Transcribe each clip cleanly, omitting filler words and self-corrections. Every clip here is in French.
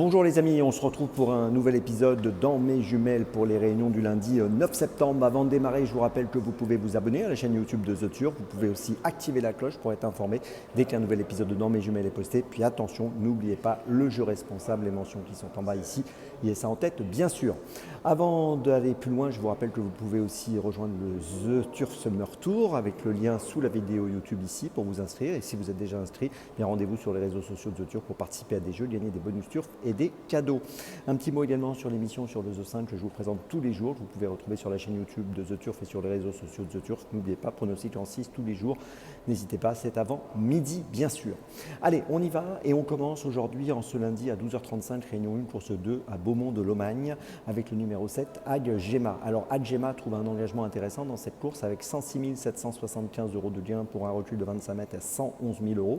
Bonjour les amis, on se retrouve pour un nouvel épisode dans mes jumelles pour les réunions du lundi 9 septembre. Avant de démarrer, je vous rappelle que vous pouvez vous abonner à la chaîne YouTube de The Turf. Vous pouvez aussi activer la cloche pour être informé dès qu'un nouvel épisode de Dans mes jumelles est posté. Puis attention, n'oubliez pas le jeu responsable, les mentions qui sont en bas ici. Il y a ça en tête, bien sûr. Avant d'aller plus loin, je vous rappelle que vous pouvez aussi rejoindre le The Turf Summer Tour avec le lien sous la vidéo YouTube ici pour vous inscrire. Et si vous êtes déjà inscrit, bien rendez-vous sur les réseaux sociaux de The Turf pour participer à des jeux, gagner des bonus turf et des cadeaux. Un petit mot également sur l'émission sur le The 5 que je vous présente tous les jours. Vous pouvez retrouver sur la chaîne YouTube de The Turf et sur les réseaux sociaux de The Turf. N'oubliez pas, pronostic en 6 tous les jours. N'hésitez pas, c'est avant midi bien sûr. Allez, on y va et on commence aujourd'hui en ce lundi à 12h35, réunion 1, course 2 à Beaumont de Lomagne avec le numéro 7, Ag Gema. Alors Ag Gema trouve un engagement intéressant dans cette course avec 106 775 € de gain pour un recul de 25 mètres à 111 000 €.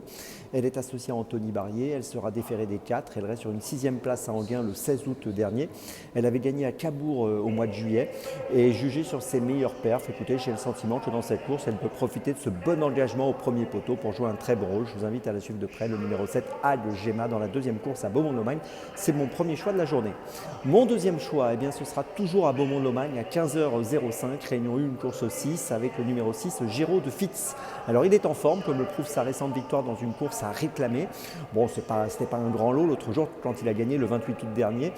Elle est associée à Anthony Barrier, elle sera déférée des 4, elle reste sur une 6e place à Anguin le 16 août dernier. Elle avait gagné à Cabourg au mois de juillet et jugée sur ses meilleurs perfs. Écoutez, j'ai le sentiment que dans cette course, elle peut profiter de ce bon engagement au premier poteau pour jouer un très bon rôle. Je vous invite à la suivre de près, le numéro 7, Ag Gema, dans la deuxième course à Beaumont-de-Lomagne. C'est mon premier choix de la journée. Mon deuxième choix, eh bien, ce sera toujours à Beaumont-de-Lomagne à 15h05, réunion 1, course 6, avec le numéro 6, Géraud de Fitz. Alors, il est en forme, comme le prouve sa récente victoire dans une course à réclamer. Bon, c'était pas un grand lot l'autre jour quand il a gagné le 28 août dernier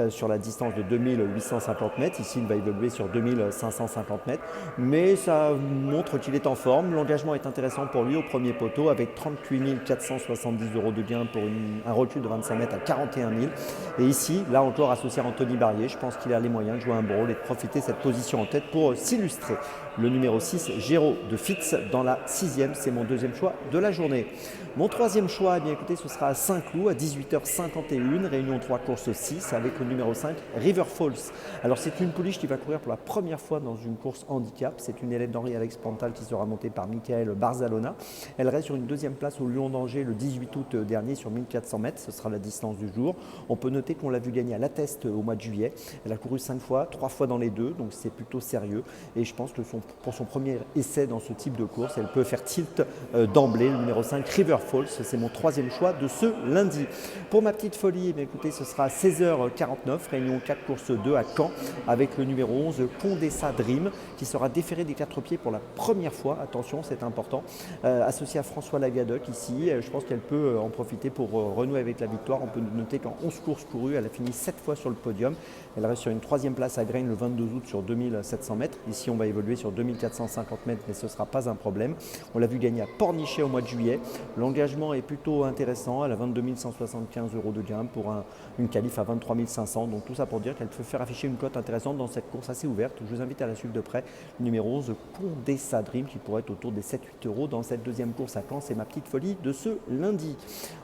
sur la distance de 2850 mètres. Ici, il va évoluer sur 2550 mètres. Mais ça montre qu'il est en forme. L'engagement est intéressant pour lui au premier poteau avec 38 470 € de gain pour un recul de 25 mètres à 41 000. Et ici, là encore associé à Anthony Barrier, je pense qu'il a les moyens de jouer un bon rôle et de profiter de cette position en tête pour s'illustrer. Le numéro 6, Géraud de Fitz, dans la 6e, c'est mon deuxième choix de la journée. Mon troisième choix, eh bien, écoutez, ce sera à Saint-Cloud à 18h51, réunion 3, course 6, avec le numéro 5, River Falls. Alors c'est une pouliche qui va courir pour la première fois dans une course handicap. C'est une élève d'Henri-Alex Pantal qui sera montée par Michael Barzalona. Elle reste sur une deuxième place au Lion d'Angers le 18 août dernier sur 1400 mètres. Ce sera la distance du jour. On peut noter qu'on l'a vu gagner à l'Atteste au mois de juillet. Elle a couru 5 fois, 3 fois dans les deux, donc c'est plutôt sérieux. Et je pense que pour son premier essai dans ce type de course, elle peut faire tilt d'emblée. Le numéro 5, River Falls, c'est mon troisième choix de ce lundi. Pour ma petite folie, eh écoutez, ce sera à 16h49, réunion 4, course 2 à Caen, avec le numéro 11, Condessa Dream, qui sera déféré des 4 pieds pour la première fois. Attention, c'est important. Associé à François Lagadec ici, je pense qu'elle peut en profiter pour renouer avec la victoire. On peut noter qu'en 11 courses courues, elle a fini 7 fois sur le podium. Elle reste sur une 3e place à Graines le 22 août sur 2700 mètres. Ici, on va évoluer sur 2450 mètres, mais ce ne sera pas un problème. On l'a vu gagner à Pornichet au mois de juillet. L'engagement est plutôt intéressant. Elle a 22 175 € de gain pour une qualif à 23 500. Donc tout ça pour dire qu'elle peut faire afficher une cote intéressante dans cette course assez ouverte. Je vous invite à la suivre de près. Le numéro 11, Condessa Dream, qui pourrait être autour des 7-8 € dans cette deuxième course à Caen. C'est ma petite folie de ce lundi.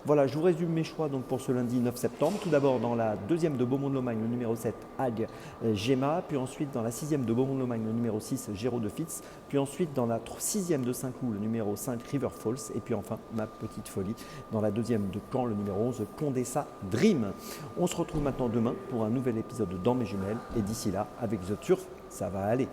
Voilà, je vous résume mes choix donc pour ce lundi 9 septembre. Tout d'abord dans la deuxième de Beaumont-de-Lomagne, le numéro 7, Ag Gema. Puis ensuite dans la 6e de Beaumont-de-Lomagne, le numéro 6, Géraud de Fitz. Puis ensuite dans la 6e de Saint-Cloud, le numéro 5, River Falls. Et puis enfin ma petite folie dans la deuxième de Caen, le numéro 11, Condessa Dream. On se retrouve maintenant demain pour un nouvel épisode de Dans mes jumelles. Et d'ici là, avec The Turf, ça va aller.